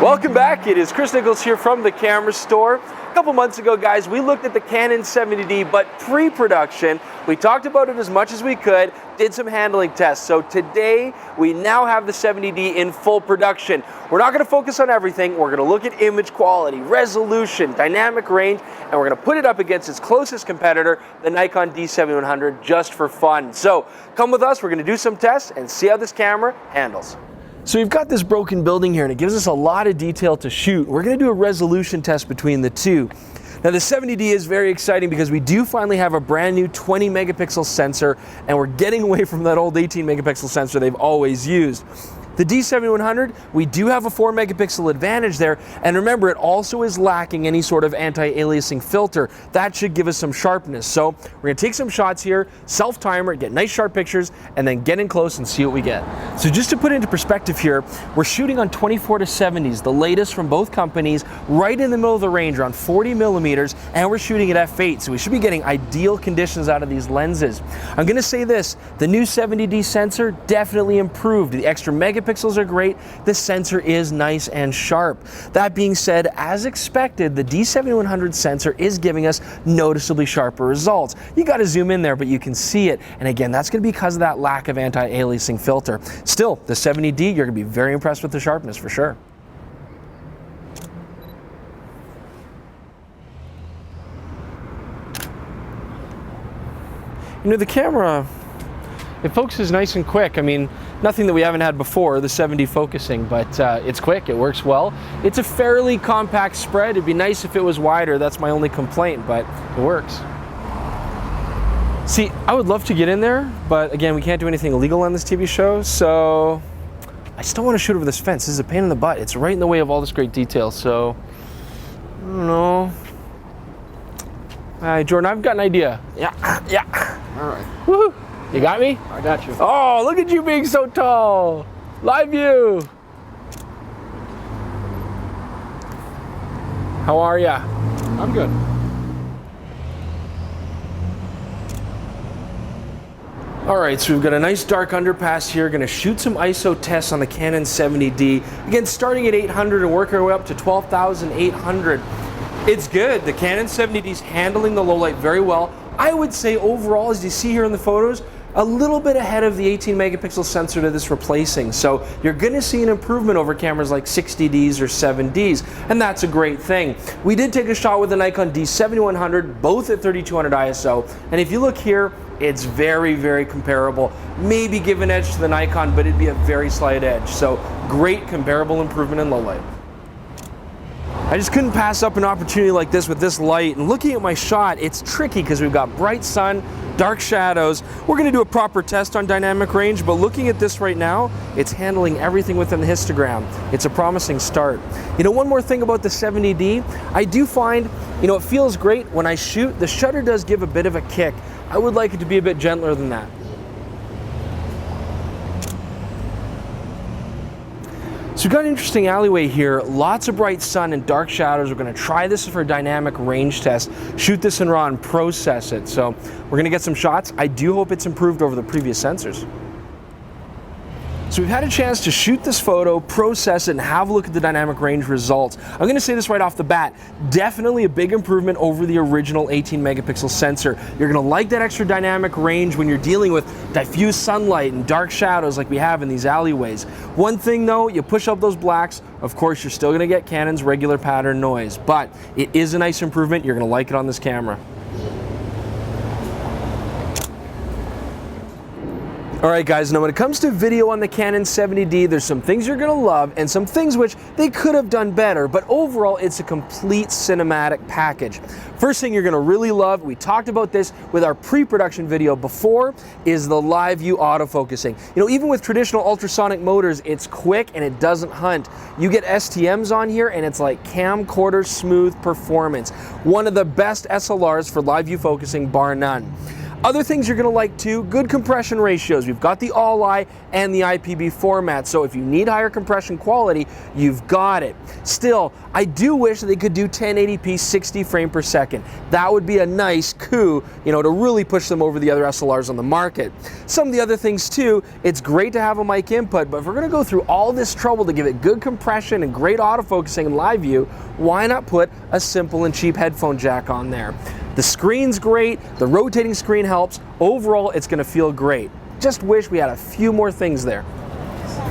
Welcome back. It is Chris Niccolls here from the camera store. A couple months ago, guys, we looked at the Canon 70D, but pre-production. We talked about it as much as we could, did some handling tests. So today, we now have the 70D in full production. We're not going to focus on everything. We're going to look at image quality, resolution, dynamic range, and we're going to put it up against its closest competitor, the Nikon D7100, just for fun. So come with us. We're going to do some tests and see how this camera handles. So we've got this broken building here and it gives us a lot of detail to shoot. We're going to do a resolution test between the two. Now the 70D is very exciting because we do finally have a brand new 20 megapixel sensor and we're getting away from that old 18 megapixel sensor they've always used. The D7100, we do have a 4 megapixel advantage there, and remember it also is lacking any sort of anti-aliasing filter. That should give us some sharpness. So we're going to take some shots here, self-timer, get nice sharp pictures, and then get in close and see what we get. So just to put it into perspective here, we're shooting on 24-70s, the latest from both companies, right in the middle of the range, around 40 millimeters, and we're shooting at f8, so we should be getting ideal conditions out of these lenses. I'm going to say this, the new 70D sensor definitely improved. The extra megapixels are great, the sensor is nice and sharp. That being said, as expected, the D7100 sensor is giving us noticeably sharper results. You got to zoom in there, but you can see it. And again, that's going to be because of that lack of anti-aliasing filter. Still, the 70D, you're going to be very impressed with the sharpness for sure. You know, the camera, it focuses nice and quick. I mean, nothing that we haven't had before, the 70 focusing, but it's quick, it works well. It's a fairly compact spread. It'd be nice if it was wider, that's my only complaint, but it works. See, I would love to get in there, but again, we can't do anything illegal on this TV show, so I still want to shoot over this fence. This is a pain in the butt. It's right in the way of all this great detail, so I don't know. All right, Jordan, I've got an idea. Yeah. All right. Woohoo! You got me? I got you. Oh, look at you being so tall. Live view. How are ya? I'm good. All right, so we've got a nice dark underpass here. Gonna shoot some ISO tests on the Canon 70D. Again, starting at 800 and work our way up to 12,800. It's good. The Canon 70D is handling the low light very well. I would say overall, as you see here in the photos, a little bit ahead of the 18 megapixel sensor that it's replacing. So you're going to see an improvement over cameras like 60Ds or 7Ds, and that's a great thing. We did take a shot with the Nikon D7100, both at 3200 ISO, and if you look here, it's very, very comparable. Maybe give an edge to the Nikon, but it'd be a very slight edge. So great comparable improvement in low light. I just couldn't pass up an opportunity like this with this light, and looking at my shot, it's tricky because we've got bright sun, dark shadows. We're going to do a proper test on dynamic range, but looking at this right now, it's handling everything within the histogram. It's a promising start. You know, one more thing about the 70D, I do find, you know, it feels great when I shoot. The shutter does give a bit of a kick. I would like it to be a bit gentler than that. So we've got an interesting alleyway here, lots of bright sun and dark shadows. We're going to try this for a dynamic range test, shoot this in RAW and process it. So we're going to get some shots. I do hope it's improved over the previous sensors. So we've had a chance to shoot this photo, process it, and have a look at the dynamic range results. I'm going to say this right off the bat, definitely a big improvement over the original 18 megapixel sensor. You're going to like that extra dynamic range when you're dealing with diffuse sunlight and dark shadows like we have in these alleyways. One thing though, you push up those blacks, of course you're still going to get Canon's regular pattern noise, but it is a nice improvement. You're going to like it on this camera. All right, guys, now when it comes to video on the Canon 70D, there's some things you're gonna love and some things which they could have done better, but overall, it's a complete cinematic package. First thing you're gonna really love, we talked about this with our pre-production video before, is the live view autofocusing. You know, even with traditional ultrasonic motors, it's quick and it doesn't hunt. You get STMs on here and it's like camcorder smooth performance. One of the best SLRs for live view focusing, bar none. Other things you're gonna like too, good compression ratios. We've got the all-eye and the IPB format, so if you need higher compression quality, you've got it. Still, I do wish that they could do 1080p 60 frame per second. That would be a nice coup, you know, to really push them over the other SLRs on the market. Some of the other things too, it's great to have a mic input, but if we're gonna go through all this trouble to give it good compression and great autofocusing and live view, why not put a simple and cheap headphone jack on there? The screen's great, the rotating screen helps. Overall, it's gonna feel great. Just wish we had a few more things there.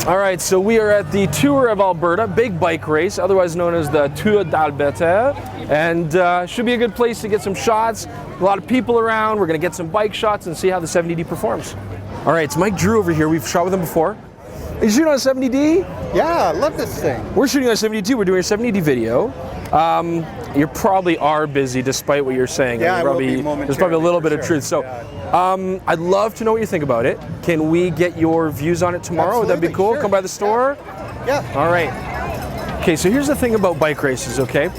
All right, so we are at the Tour of Alberta, big bike race, otherwise known as the Tour d'Alberta, and should be a good place to get some shots. A lot of people around. We're gonna get some bike shots and see how the 70D performs. All right, it's Mike Drew over here. We've shot with him before. Are you shooting on a 70D? Yeah, I love this thing. We're shooting on a 72. We're doing a 70D video. You probably are busy despite what you're saying. Yeah, there's probably a little bit of truth. So I'd love to know what you think about it. Can we get your views on it tomorrow? Absolutely, Would that be cool? sure. Come by the store? Yeah. All right. Okay, so here's the thing about bike races, okay?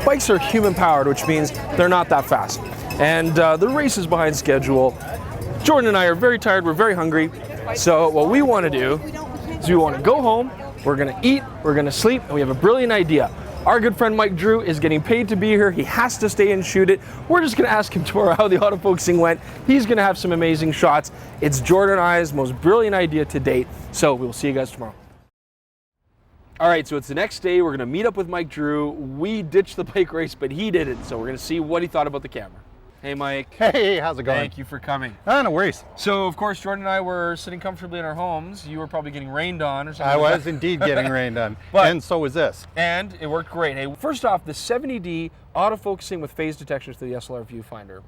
Bikes are human powered, which means they're not that fast. And the race is behind schedule. Jordan and I are very tired, we're very hungry. So what we want to do is we want to go home, we're going to eat, we're going to sleep, and we have a brilliant idea. Our good friend Mike Drew is getting paid to be here. He has to stay and shoot it. We're just gonna ask him tomorrow how the autofocusing went. He's gonna have some amazing shots. It's Jordan and I's most brilliant idea to date. So we'll see you guys tomorrow. All right, so it's the next day. We're gonna meet up with Mike Drew. We ditched the bike race, but he didn't. So we're gonna see what he thought about the camera. Hey, Mike. Hey, how's it going? Thank you for coming. Oh, no worries. So, of course, Jordan and I were sitting comfortably in our homes. You were probably getting rained on or something. I was indeed getting rained on, and so was this. And it worked great. Hey, first off, the 70D autofocusing with phase detection through the SLR viewfinder.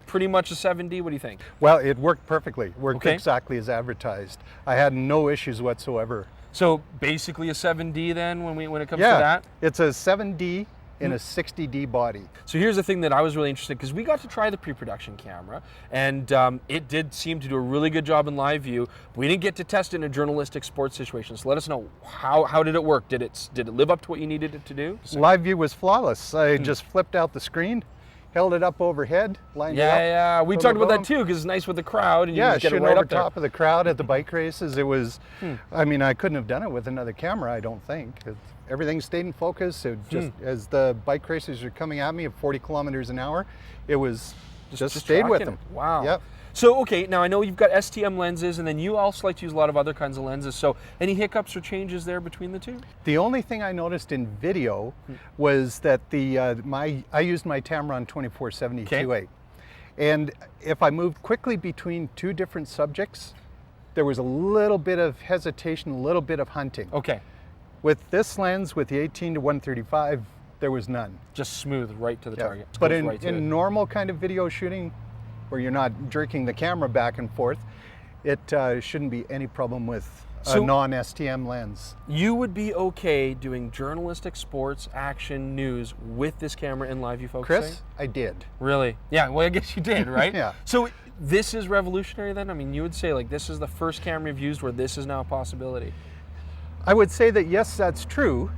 Pretty much a 7D, what do you think? Well, it worked perfectly. Worked Okay. exactly as advertised. I had no issues whatsoever. So, basically a 7D then when it comes to Yeah, that? it's a 7D in a 60D body. So here's the thing that I was really interested, because we got to try the pre-production camera, and it did seem to do a really good job in live view. We didn't get to test it in a journalistic sports situation, so let us know, how did it work? Did it live up to what you needed it to do? Live view was flawless. I just flipped out the screen, held it up overhead, lined it up. Yeah, we boom, talked about boom. that too, because it's nice with the crowd, and you Yeah, just get it shooting right over up there. top of the crowd at the bike races. It was, I mean, I couldn't have done it with another camera, I don't think. Everything stayed in focus. It just, as the bike races are coming at me at 40 kilometers an hour, it was just stayed with them. It. Wow. Yep. So, okay, now I know you've got STM lenses, and then you also like to use a lot of other kinds of lenses. So, any hiccups or changes there between the two? The only thing I noticed in video was that I used my Tamron 2470 2.8. And if I moved quickly between two different subjects, there was a little bit of hesitation, a little bit of hunting. Okay. With this lens, with the 18 to 135, there was none. Just smooth, right to the target. But Goes right to it. in normal kind of video shooting, where you're not jerking the camera back and forth, it shouldn't be any problem with a non-STM lens. You would be okay doing journalistic, sports, action, news with this camera in live view focusing? Chris, I did. Really? Yeah, well, I guess you did, right? Yeah. So this is revolutionary then? I mean, you would say like this is the first camera you've used where this is now a possibility. I would say that yes, that's true.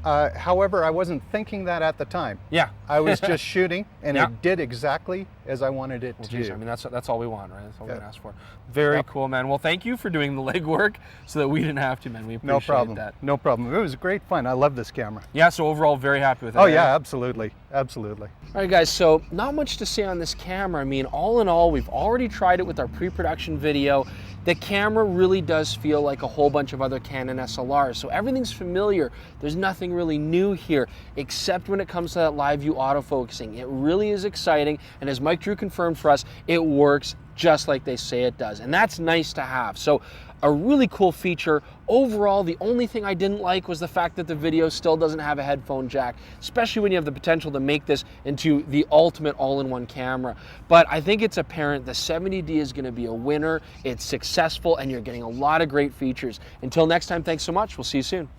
However, I wasn't thinking that at the time. Yeah. I was just shooting, and Yeah. it did exactly as I wanted it to Geez, do. I mean, that's all we want, right? That's all we can ask for. Very cool, man. Well, thank you for doing the legwork so that we didn't have to, man. We appreciate No problem. that. No problem. It was great fun. I love this camera. Yeah, so overall, very happy with it. Oh yeah, absolutely. Absolutely. All right, guys, so not much to say on this camera. I mean, all in all, we've already tried it with our pre-production video. The camera really does feel like a whole bunch of other Canon SLRs, so everything's familiar. There's nothing really new here, except when it comes to that live view autofocusing. It really is exciting, and as Mike Drew confirmed for us, it works just like they say it does, and that's nice to have. So a really cool feature. Overall, the only thing I didn't like was the fact that the video still doesn't have a headphone jack, especially when you have the potential to make this into the ultimate all-in-one camera. But I think it's apparent the 70D is going to be a winner. It's successful, and you're getting a lot of great features. Until next time, thanks so much. We'll see you soon.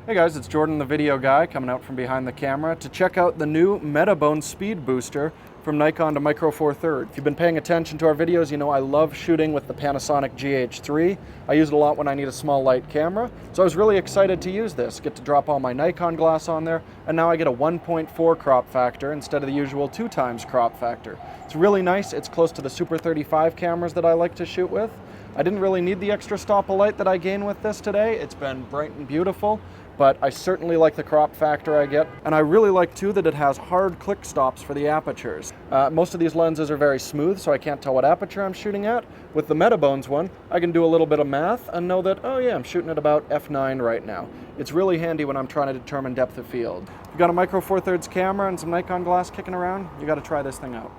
Hey guys, it's Jordan the video guy coming out from behind the camera to check out the new Metabones speed booster from Nikon to Micro Four Thirds. If you've been paying attention to our videos, you know I love shooting with the Panasonic GH3. I use it a lot when I need a small light camera. So I was really excited to use this, get to drop all my Nikon glass on there, and now I get a 1.4 crop factor instead of the usual 2 times crop factor. It's really nice. It's close to the Super 35 cameras that I like to shoot with. I didn't really need the extra stop of light that I gained with this today. It's been bright and beautiful, but I certainly like the crop factor I get. And I really like too that it has hard click stops for the apertures. Most of these lenses are very smooth, so I can't tell what aperture I'm shooting at. With the Metabones one, I can do a little bit of math and know that, oh yeah, I'm shooting at about f9 right now. It's really handy when I'm trying to determine depth of field. If you've got a Micro Four Thirds camera and some Nikon glass kicking around, you got to try this thing out.